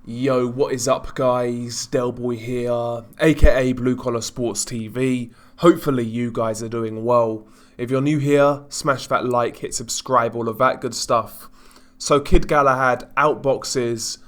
Yo, what is up guys? Delboy here, aka Blue Collar Sports TV. Hopefully you guys are doing well. If you're new here, smash that like, hit subscribe, all of that good stuff. So Kid Galahad outboxes,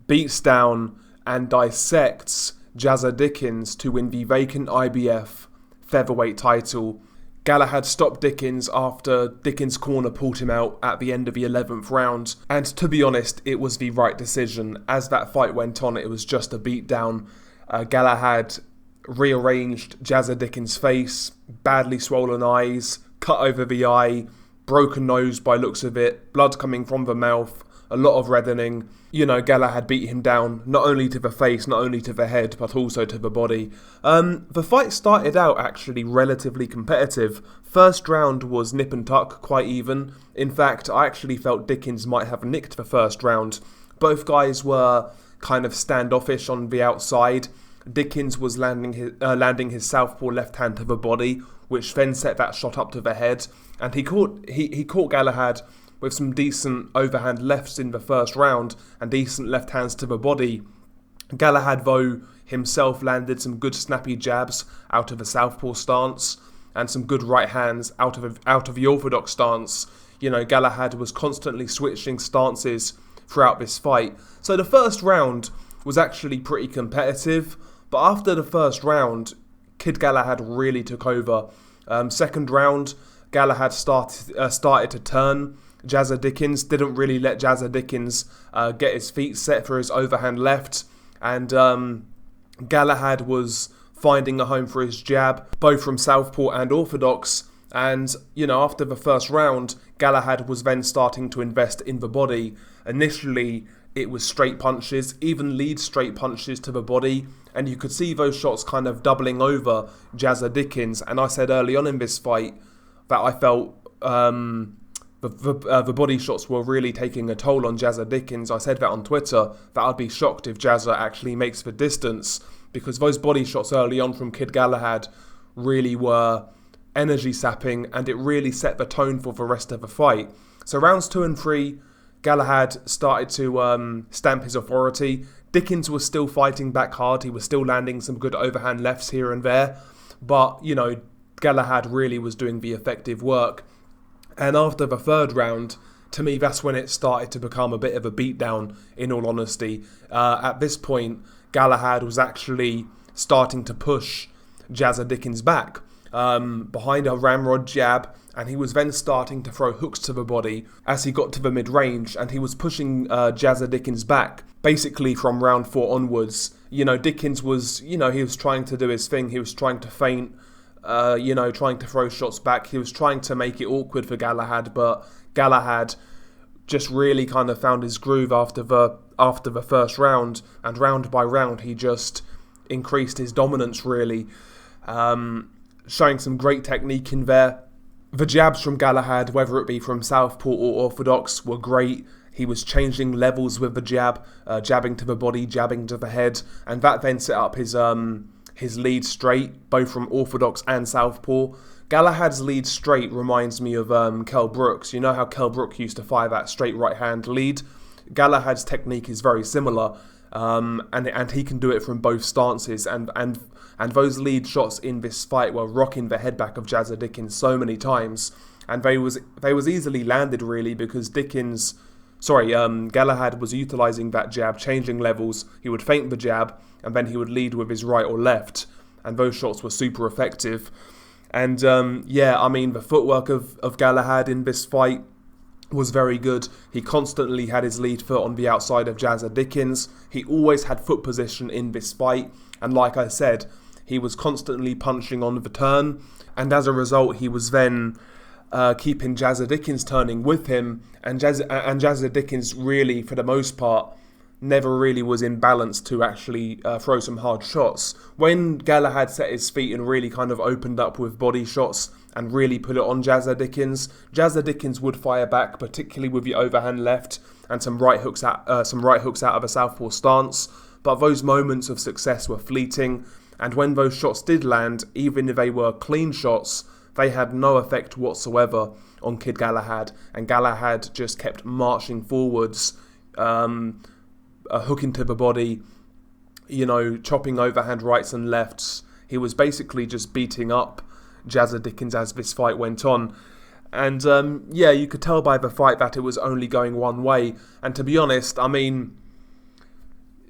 beats down and dissects Jazza Dickens to win the vacant IBF featherweight title. Galahad stopped Dickens after Dickens' corner pulled him out at the end of the 11th round, and to be honest, it was the right decision. As that fight went on, it was just a beatdown. Galahad rearranged Jazza Dickens' face, badly swollen eyes, cut over the eye, broken nose by looks of it, blood coming from the mouth, a lot of reddening. You know, Galahad beat him down, not only to the face, not only to the head, but also to the body. The fight started out actually relatively competitive. First round was nip and tuck, quite even. In fact, I actually felt Dickens might have nicked the first round. Both guys were kind of standoffish on the outside. Dickens was landing his southpaw left hand to the body, which then set that shot up to the head, and he caught Galahad with some decent overhand lefts in the first round and decent left hands to the body. Galahad, though, himself landed some good snappy jabs out of a southpaw stance and some good right hands out of the orthodox stance. You know, Galahad was constantly switching stances throughout this fight. So the first round was actually pretty competitive, but after the first round, Kid Galahad really took over. Second round, Galahad started to turn. Jazza Dickens didn't really let Jazza Dickens get his feet set for his overhand left, and Galahad was finding a home for his jab, both from southpaw and orthodox. And, you know, after the first round, Galahad was then starting to invest in the body. Initially, it was straight punches, even lead straight punches to the body, and you could see those shots kind of doubling over Jazza Dickens. And I said early on in this fight that I felt the body shots were really taking a toll on Jazza Dickens. I said that on Twitter, that I'd be shocked if Jazza actually makes the distance, because those body shots early on from Kid Galahad really were energy sapping, and it really set the tone for the rest of the fight. So rounds 2 and 3, Galahad started to stamp his authority. Dickens was still fighting back hard. He was still landing some good overhand lefts here and there, but, you know, Galahad really was doing the effective work. And after the third round, to me, that's when it started to become a bit of a beatdown, in all honesty. At this point, Galahad was actually starting to push Jazza Dickens back behind a ramrod jab, and he was then starting to throw hooks to the body as he got to the mid-range, and he was pushing Jazza Dickens back, basically from round 4 onwards. You know, Dickens was, you know, he was trying to do his thing. He was trying to feint, you know, trying to throw shots back. He was trying to make it awkward for Galahad, but Galahad just really kind of found his groove after the first round, and round by round he just increased his dominance, really, showing some great technique in there. The jabs from Galahad, whether it be from southpaw or orthodox, were great. He was changing levels with the jab, jabbing to the body, jabbing to the head, and that then set up his lead straight, both from orthodox and southpaw. Galahad's lead straight reminds me of Kell Brooks. You know how Kell Brook used to fire that straight right hand lead? Galahad's technique is very similar, and he can do it from both stances, and those lead shots in this fight were rocking the head back of Jazza Dickens so many times, and they was easily landed, really, because Galahad was utilising that jab, changing levels. He would feint the jab, and then he would lead with his right or left, and those shots were super effective. And yeah, I mean, the footwork of Galahad in this fight was very good. He constantly had his lead foot on the outside of Jazza Dickens. He always had foot position in this fight, and like I said, he was constantly punching on the turn, and as a result, he was then keeping Jazza Dickens turning with him, and Jazza Dickens really, for the most part, never really was in balance to actually throw some hard shots. When Galahad set his feet and really kind of opened up with body shots and really put it on Jazza Dickens would fire back, particularly with the overhand left and some right hooks out of a southpaw stance. But those moments of success were fleeting, and when those shots did land, even if they were clean shots, they had no effect whatsoever on Kid Galahad, and Galahad just kept marching forwards, a hook into the body, chopping overhand rights and lefts. He was basically just beating up Jazza Dickens as this fight went on. And you could tell by the fight that it was only going one way. And to be honest, I mean,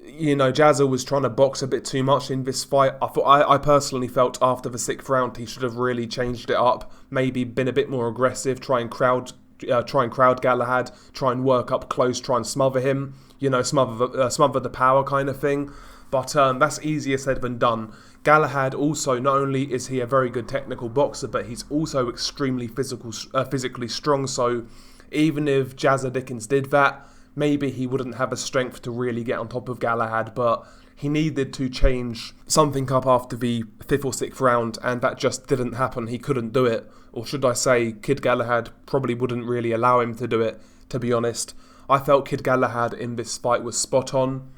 Jazza was trying to box a bit too much in this fight. I personally felt after the 6th round he should have really changed it up, maybe been a bit more aggressive, try and crowd Galahad, try and work up close, try and smother him, smother the power kind of thing. But that's easier said than done. Galahad also, not only is he a very good technical boxer, but he's also extremely physically strong. So even if Jazza Dickens did that, maybe he wouldn't have the strength to really get on top of Galahad, but he needed to change something up after the 5th or 6th round, and that just didn't happen. He couldn't do it. Or should I say, Kid Galahad probably wouldn't really allow him to do it, to be honest. I felt Kid Galahad in this fight was spot on.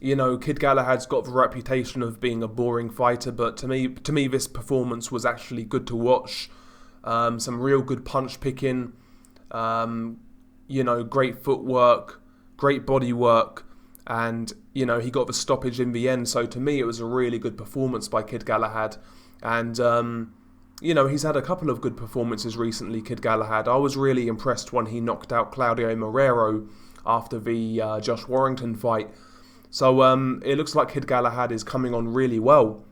Kid Galahad's got the reputation of being a boring fighter, but to me this performance was actually good to watch. Some real good punch picking, great footwork, great body work, and he got the stoppage in the end. So to me it was a really good performance by Kid Galahad. And he's had a couple of good performances recently, Kid Galahad. I was really impressed when he knocked out Claudio Marrero after the Josh Warrington fight. So it looks like Kid Galahad is coming on really well.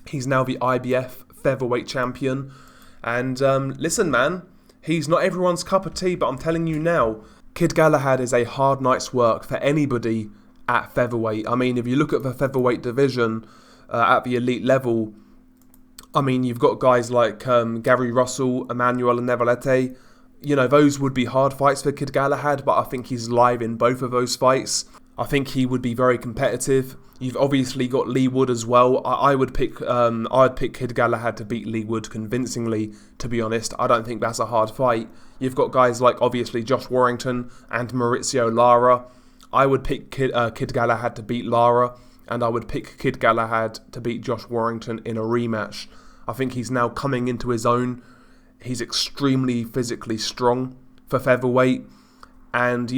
He's now the IBF featherweight champion. And listen, man, he's not everyone's cup of tea, but I'm telling you now, Kid Galahad is a hard night's work for anybody at featherweight. I mean, if you look at the featherweight division at the elite level, I mean, you've got guys like Gary Russell, Emmanuel Nevalete. Those would be hard fights for Kid Galahad, but I think he's live in both of those fights. I think he would be very competitive. You've obviously got Lee Wood as well. I'd pick Kid Galahad to beat Lee Wood convincingly, to be honest. I don't think that's a hard fight. You've got guys like, obviously, Josh Warrington and Maurizio Lara. I would pick Kid Galahad to beat Lara, and I would pick Kid Galahad to beat Josh Warrington in a rematch. I think he's now coming into his own. He's extremely physically strong for featherweight, and,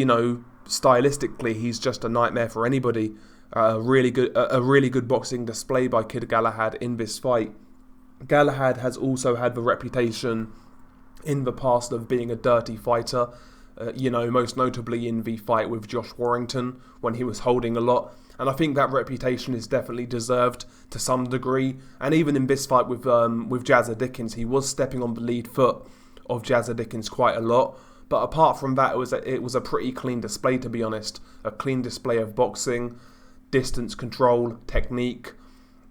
stylistically, he's just a nightmare for anybody. A really good boxing display by Kid Galahad in this fight. Galahad has also had the reputation in the past of being a dirty fighter. Most notably in the fight with Josh Warrington when he was holding a lot. And I think that reputation is definitely deserved to some degree. And even in this fight with Jazza Dickens, he was stepping on the lead foot of Jazza Dickens quite a lot. But apart from that, it was a pretty clean display, to be honest. A clean display of boxing, distance control, technique,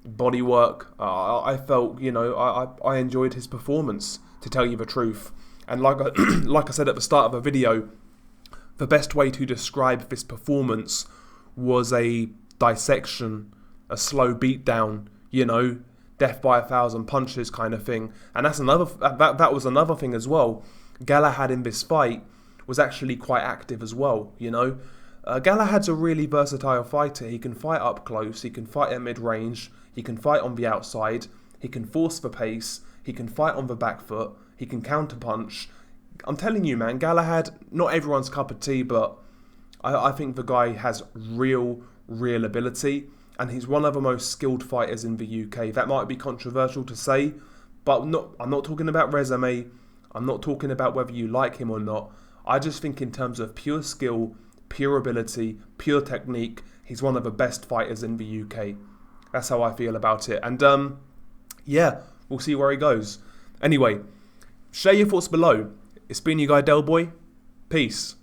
body work. I felt, I enjoyed his performance, to tell you the truth. And like I said at the start of the video, the best way to describe this performance was a dissection, a slow beatdown, death by 1,000 punches kind of thing. And that was another thing as well. Galahad in this fight was actually quite active as well, Galahad's a really versatile fighter. He can fight up close, he can fight at mid-range, he can fight on the outside, he can force the pace, he can fight on the back foot, he can counter-punch. I'm telling you, man, Galahad, not everyone's cup of tea, but I think the guy has real ability, and he's one of the most skilled fighters in the UK. That might be controversial to say, but I'm not talking about resume. I'm not talking about whether you like him or not. I just think in terms of pure skill, pure ability, pure technique, he's one of the best fighters in the UK. That's how I feel about it. And we'll see where he goes. Anyway, share your thoughts below. It's been your guy Delboy. Peace.